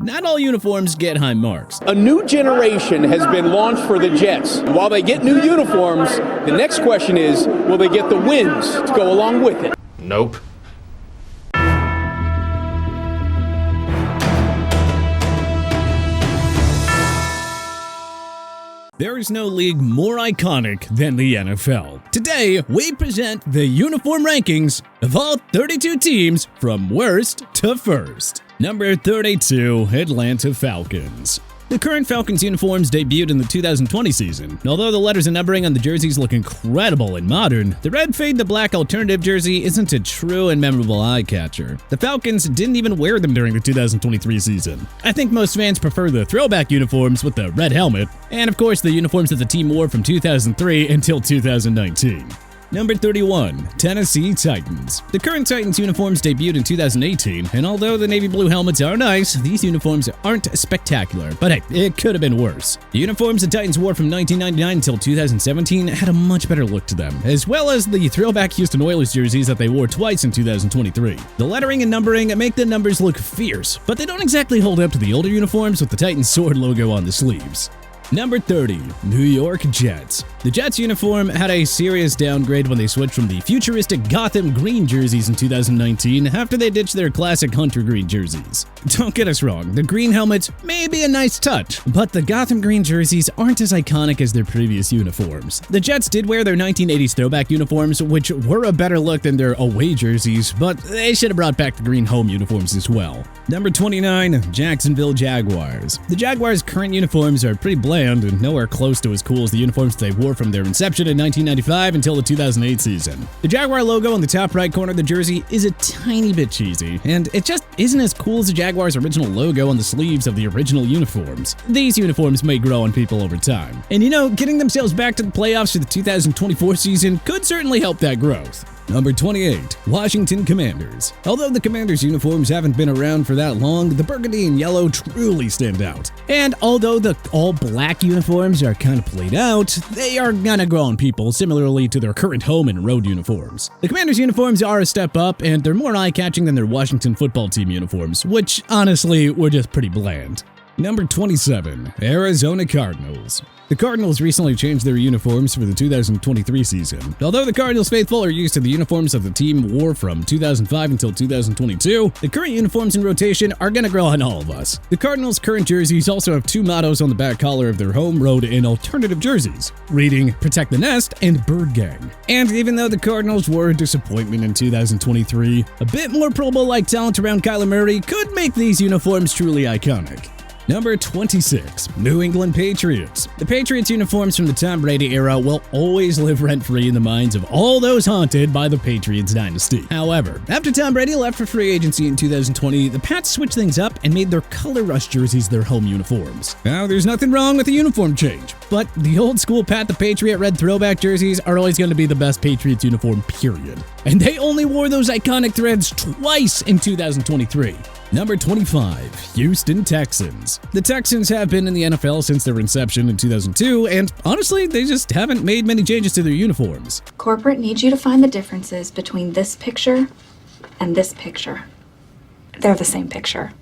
Not all uniforms get high marks. A new generation has been launched for the Jets. And while they get new uniforms, the next question is, will they get the wins to go along with it? Nope. There is no league more iconic than the NFL. Today, we present the uniform rankings of all 32 teams from worst to first. Number 32, Atlanta Falcons. The current Falcons uniforms debuted in the 2020 season. Although the letters and numbering on the jerseys look incredible and modern, the red fade to black alternative jersey isn't a true and memorable eye-catcher. The Falcons didn't even wear them during the 2023 season. I think most fans prefer the throwback uniforms with the red helmet, and of course the uniforms that the team wore from 2003 until 2019. Number 31, Tennessee Titans. The current Titans uniforms debuted in 2018, and although the navy blue helmets are nice, these uniforms aren't spectacular, but hey, it could have been worse. The uniforms the Titans wore from 1999 until 2017 had a much better look to them, as well as the throwback Houston Oilers jerseys that they wore twice in 2023. The lettering and numbering make the numbers look fierce, but they don't exactly hold up to the older uniforms with the Titans sword logo on the sleeves. Number 30, New York Jets. The Jets uniform had a serious downgrade when they switched from the futuristic Gotham green jerseys in 2019 after they ditched their classic hunter green jerseys. Don't get us wrong, the green helmets may be a nice touch, but the Gotham green jerseys aren't as iconic as their previous uniforms. The Jets did wear their 1980s throwback uniforms, which were a better look than their away jerseys, but they should have brought back the green home uniforms as well. Number 29, Jacksonville Jaguars. The Jaguars' current uniforms are pretty bland and nowhere close to as cool as the uniforms they wore from their inception in 1995 until the 2008 season. The Jaguar logo on the top right corner of the jersey is a tiny bit cheesy, and it just isn't as cool as the Jaguars' original logo on the sleeves of the original uniforms. These uniforms may grow on people over time. And getting themselves back to the playoffs for the 2024 season could certainly help that growth. Number 28, Washington Commanders. Although the Commanders' uniforms haven't been around for that long, the burgundy and yellow truly stand out. And although the all-black uniforms are kind of played out, they are gonna grow on people similarly to their current home and road uniforms. The Commanders' uniforms are a step up, and they're more eye-catching than their Washington football team uniforms, which honestly were just pretty bland. Number 27, Arizona Cardinals. The Cardinals recently changed their uniforms for the 2023 season. Although the Cardinals faithful are used to the uniforms that the team wore from 2005 until 2022, the current uniforms in rotation are gonna grow on all of us. The Cardinals' current jerseys also have two mottos on the back collar of their home, road, and alternative jerseys, reading Protect the Nest and Bird Gang. And even though the Cardinals were a disappointment in 2023, a bit more Pro Bowl-like talent around Kyler Murray could make these uniforms truly iconic. Number 26, New England Patriots. The Patriots uniforms from the Tom Brady era will always live rent-free in the minds of all those haunted by the Patriots dynasty. However, after Tom Brady left for free agency in 2020, the Pats switched things up and made their Color Rush jerseys their home uniforms. Now, there's nothing wrong with the uniform change, but the old school Pat the Patriot red throwback jerseys are always going to be the best Patriots uniform, period. And they only wore those iconic threads twice in 2023. Number 25, Houston Texans. The Texans have been in the NFL since their inception in 2002, and honestly, they just haven't made many changes to their uniforms. Corporate needs you to find the differences between this picture and this picture. They're the same picture.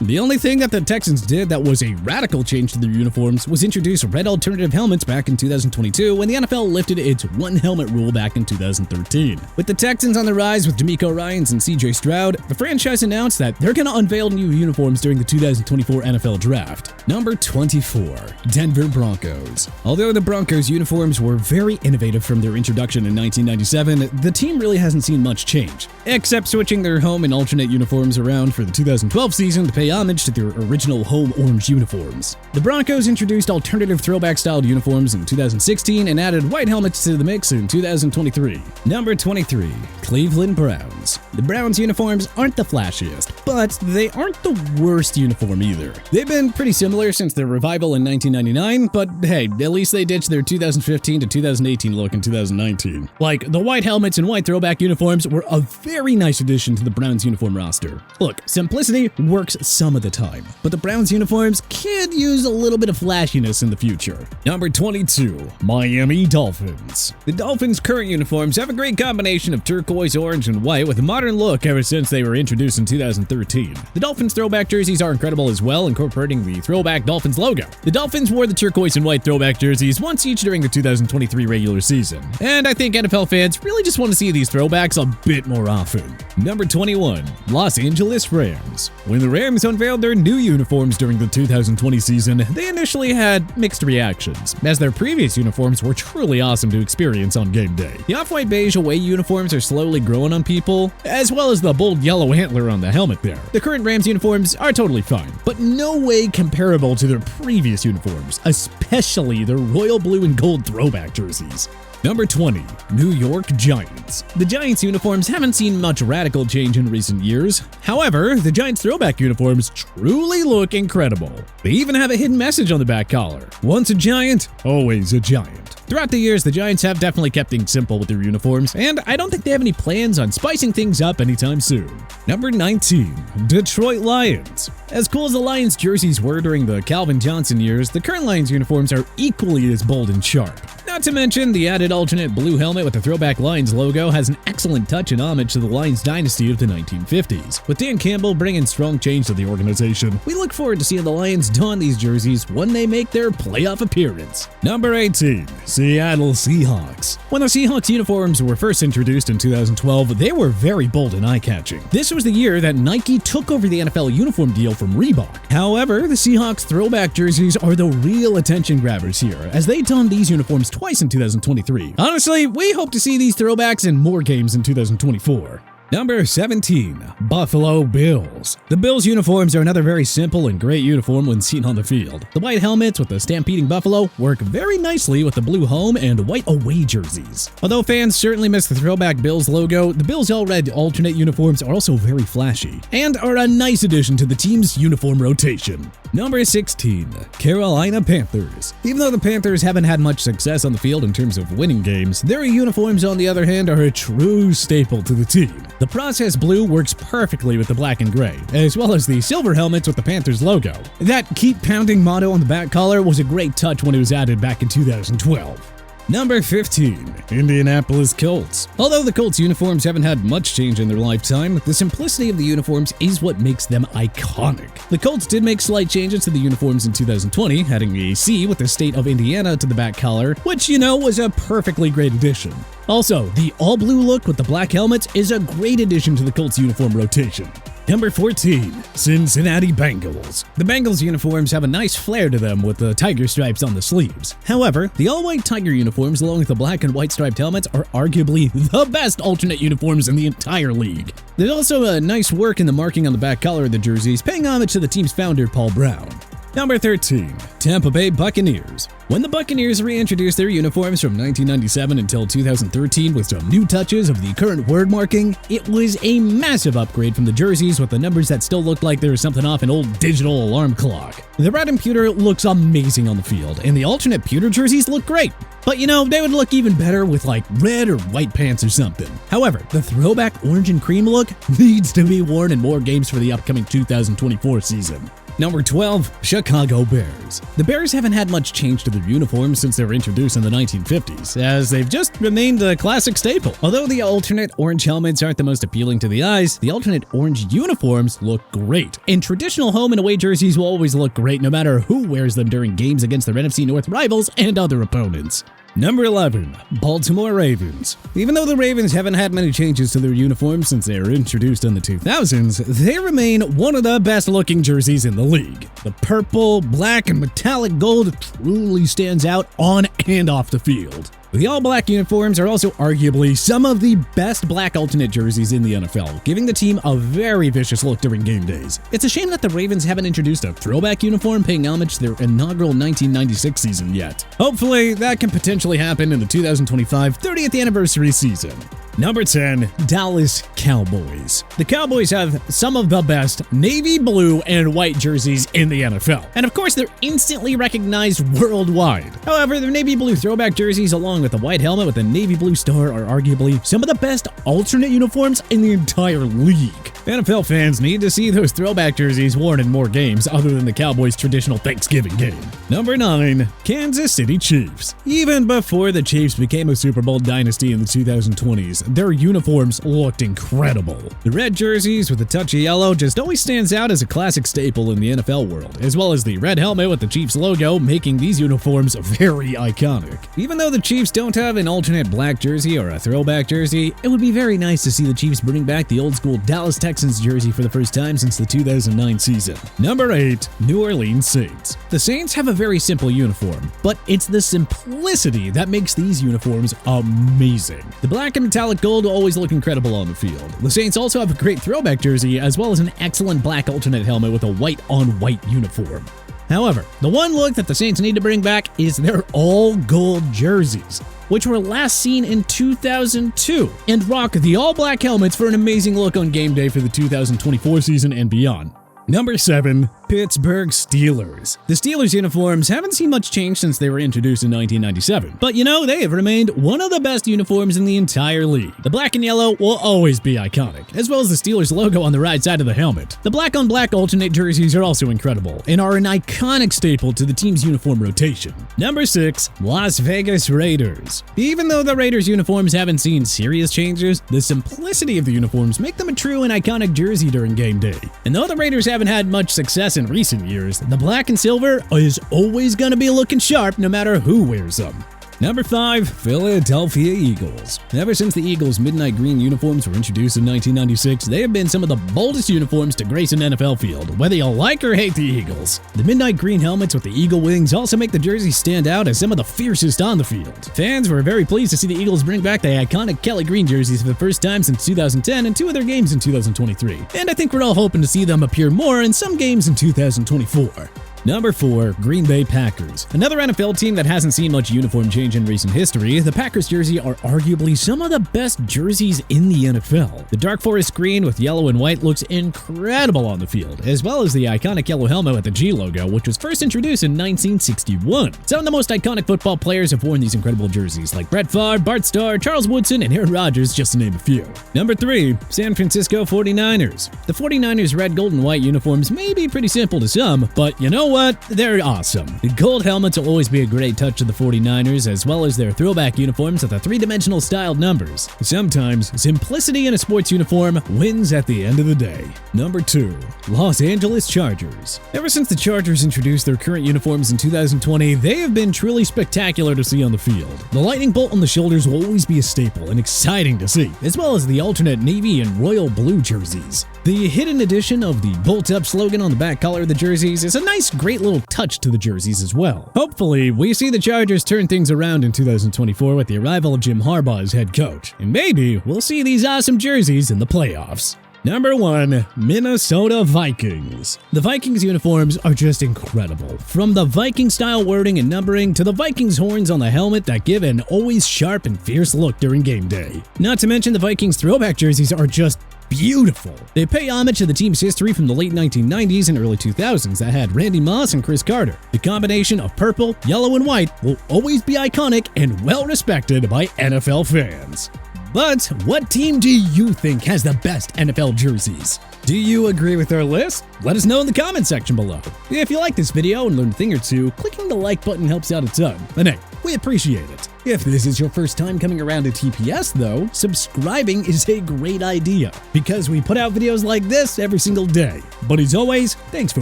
The only thing that the Texans did that was a radical change to their uniforms was introduce red alternative helmets back in 2022 when the NFL lifted its one helmet rule back in 2013. With the Texans on the rise with DeMeco Ryans and CJ Stroud, the franchise announced that they're going to unveil new uniforms during the 2024 NFL Draft. Number 24, Denver Broncos. Although the Broncos uniforms were very innovative from their introduction in 1997, the team really hasn't seen much change, except switching their home and alternate uniforms around for the 2012 season to pay homage to their original home orange uniforms. The Broncos introduced alternative throwback-styled uniforms in 2016 and added white helmets to the mix in 2023. Number 23, Cleveland Browns. The Browns uniforms aren't the flashiest, but they aren't the worst uniform either. They've been pretty similar since their revival in 1999, but hey, at least they ditched their 2015 to 2018 look in 2019. Like, the white helmets and white throwback uniforms were a very nice addition to the Browns uniform roster. Look, simplicity works some of the time, but the Browns uniforms could use a little bit of flashiness in the future. Number 22, Miami Dolphins. The Dolphins' current uniforms have a great combination of turquoise, orange, and white with a modern look ever since they were introduced in 2013. The Dolphins throwback jerseys are incredible as well, incorporating the throwback Dolphins logo. The Dolphins wore the turquoise and white throwback jerseys once each during the 2023 regular season, and I think NFL fans really just want to see these throwbacks a bit more often. Number 21, Los Angeles Rams. When the Rams unveiled their new uniforms during the 2020 season, they initially had mixed reactions, as their previous uniforms were truly awesome to experience on game day. The off-white beige away uniforms are slowly growing on people, as well as the bold yellow antler on the helmet there. The current Rams uniforms are totally fine, but no way comparable to their previous uniforms, especially their royal blue and gold throwback jerseys. Number 20, New York Giants. The Giants uniforms haven't seen much radical change in recent years. However, the Giants throwback uniforms truly look incredible. They even have a hidden message on the back collar. Once a Giant, always a Giant. Throughout the years, the Giants have definitely kept things simple with their uniforms, and I don't think they have any plans on spicing things up anytime soon. Number 19, Detroit Lions. As cool as the Lions jerseys were during the Calvin Johnson years, the current Lions uniforms are equally as bold and sharp. Not to mention, the added alternate blue helmet with the throwback Lions logo has an excellent touch and homage to the Lions dynasty of the 1950s. With Dan Campbell bringing strong change to the organization, we look forward to seeing the Lions don these jerseys when they make their playoff appearance. Number 18, Seattle Seahawks. When the Seahawks uniforms were first introduced in 2012, they were very bold and eye-catching. This was the year that Nike took over the NFL uniform deal from Reebok. However, the Seahawks throwback jerseys are the real attention grabbers here, as they donned these uniforms twice in 2023. Honestly, we hope to see these throwbacks in more games in 2024. Number 17, Buffalo Bills. The Bills uniforms are another very simple and great uniform when seen on the field. The white helmets with the stampeding buffalo work very nicely with the blue home and white away jerseys. Although fans certainly miss the throwback Bills logo, the Bills all-red alternate uniforms are also very flashy and are a nice addition to the team's uniform rotation. Number 16, Carolina Panthers. Even though the Panthers haven't had much success on the field in terms of winning games, their uniforms on the other hand are a true staple to the team. The processed blue works perfectly with the black and gray, as well as the silver helmets with the Panthers logo. That "Keep Pounding" motto on the back collar was a great touch when it was added back in 2012. Number 15, Indianapolis Colts. Although the Colts uniforms haven't had much change in their lifetime, the simplicity of the uniforms is what makes them iconic. The Colts did make slight changes to the uniforms in 2020, adding a C with the state of Indiana to the back collar, which, was a perfectly great addition. Also, the all-blue look with the black helmets is a great addition to the Colts uniform rotation. Number 14, Cincinnati Bengals. The Bengals uniforms have a nice flair to them with the tiger stripes on the sleeves. However, the all-white tiger uniforms along with the black and white striped helmets are arguably the best alternate uniforms in the entire league. There's also a nice work in the marking on the back collar of the jerseys, paying homage to the team's founder, Paul Brown. Number 13, Tampa Bay Buccaneers. When the Buccaneers reintroduced their uniforms from 1997 until 2013 with some new touches of the current word marking, it was a massive upgrade from the jerseys with the numbers that still looked like there was something off an old digital alarm clock. The red and pewter looks amazing on the field, and the alternate pewter jerseys look great. But they would look even better with like red or white pants or something. However, the throwback orange and cream look needs to be worn in more games for the upcoming 2024 season. Number 12, Chicago Bears. The Bears haven't had much change to their uniforms since they were introduced in the 1950s, as they've just remained a classic staple. Although the alternate orange helmets aren't the most appealing to the eyes, the alternate orange uniforms look great. And traditional home and away jerseys will always look great no matter who wears them during games against their NFC North rivals and other opponents. Number 11, Baltimore Ravens. Even though the Ravens haven't had many changes to their uniforms since they were introduced in the 2000s, they remain one of the best looking jerseys in the league. The purple, black, and metallic gold truly stands out on and off the field. The all-black uniforms are also arguably some of the best black alternate jerseys in the NFL, giving the team a very vicious look during game days. It's a shame that the Ravens haven't introduced a throwback uniform paying homage to their inaugural 1996 season yet. Hopefully, that can potentially happen in the 2025 30th anniversary season. Number 10, Dallas Cowboys. The Cowboys have some of the best navy blue and white jerseys in the NFL. And of course, they're instantly recognized worldwide. However, their navy blue throwback jerseys along with the white helmet with the navy blue star are arguably some of the best alternate uniforms in the entire league. NFL fans need to see those throwback jerseys worn in more games other than the Cowboys' traditional Thanksgiving game. Number 9, Kansas City Chiefs. Even before the Chiefs became a Super Bowl dynasty in the 2020s, their uniforms looked incredible. The red jerseys with a touch of yellow just always stands out as a classic staple in the NFL world, as well as the red helmet with the Chiefs logo, making these uniforms very iconic. Even though the Chiefs don't have an alternate black jersey or a throwback jersey, it would be very nice to see the Chiefs bring back the old school Dallas Texans jersey for the first time since the 2009 season. Number 8, New Orleans Saints. The Saints have a very simple uniform, but it's the simplicity that makes these uniforms amazing. The black and metallic gold always look incredible on the field. The Saints also have a great throwback jersey as well as an excellent black alternate helmet with a white-on-white uniform. However, the one look that the Saints need to bring back is their all-gold jerseys, which were last seen in 2002, and rock the all-black helmets for an amazing look on game day for the 2024 season and beyond. Number 7, Pittsburgh Steelers. The Steelers uniforms haven't seen much change since they were introduced in 1997, but they have remained one of the best uniforms in the entire league. The black and yellow will always be iconic, as well as the Steelers logo on the right side of the helmet. The black on black alternate jerseys are also incredible and are an iconic staple to the team's uniform rotation. Number 6, Las Vegas Raiders. Even though the Raiders uniforms haven't seen serious changes, the simplicity of the uniforms make them a true and iconic jersey during game day. And though the Raiders haven't had much success in recent years, the black and silver is always going to be looking sharp no matter who wears them. Number 5, Philadelphia Eagles. Ever since the Eagles' midnight green uniforms were introduced in 1996, they have been some of the boldest uniforms to grace an NFL field, whether you like or hate the Eagles. The midnight green helmets with the eagle wings also make the jerseys stand out as some of the fiercest on the field. Fans were very pleased to see the Eagles bring back the iconic Kelly green jerseys for the first time since 2010 and 2 of their games in 2023. And I think we're all hoping to see them appear more in some games in 2024. Number 4, Green Bay Packers. Another NFL team that hasn't seen much uniform change in recent history, the Packers jersey are arguably some of the best jerseys in the NFL. The dark forest green with yellow and white looks incredible on the field, as well as the iconic yellow helmet with the G logo, which was first introduced in 1961. Some of the most iconic football players have worn these incredible jerseys, like Brett Favre, Bart Starr, Charles Woodson, and Aaron Rodgers, just to name a few. Number 3, San Francisco 49ers. The 49ers' red, gold, and white uniforms may be pretty simple to some, but you know what? They're awesome. The gold helmets will always be a great touch to the 49ers, as well as their throwback uniforms with the three-dimensional styled numbers. Sometimes, simplicity in a sports uniform wins at the end of the day. Number 2, Los Angeles Chargers. Ever since the Chargers introduced their current uniforms in 2020, they have been truly spectacular to see on the field. The lightning bolt on the shoulders will always be a staple and exciting to see, as well as the alternate navy and royal blue jerseys. The hidden edition of the Bolt Up slogan on the back collar of the jerseys is a nice, great little touch to the jerseys as well. Hopefully, we see the Chargers turn things around in 2024 with the arrival of Jim Harbaugh as head coach, and maybe we'll see these awesome jerseys in the playoffs. Number 1, Minnesota Vikings. The Vikings uniforms are just incredible. From the Viking-style wording and numbering to the Vikings horns on the helmet that give an always sharp and fierce look during game day. Not to mention the Vikings throwback jerseys are just beautiful. They pay homage to the team's history from the late 1990s and early 2000s that had Randy Moss and Chris Carter. The combination of purple, yellow, and white will always be iconic and well respected by NFL fans. But what team do you think has the best NFL jerseys? Do you agree with our list? Let us know in the comment section below. If you like this video and learned a thing or two, clicking the like button helps out a ton. And hey, we appreciate it. If this is your first time coming around to TPS though, subscribing is a great idea because we put out videos like this every single day. But as always, thanks for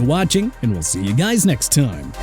watching and we'll see you guys next time.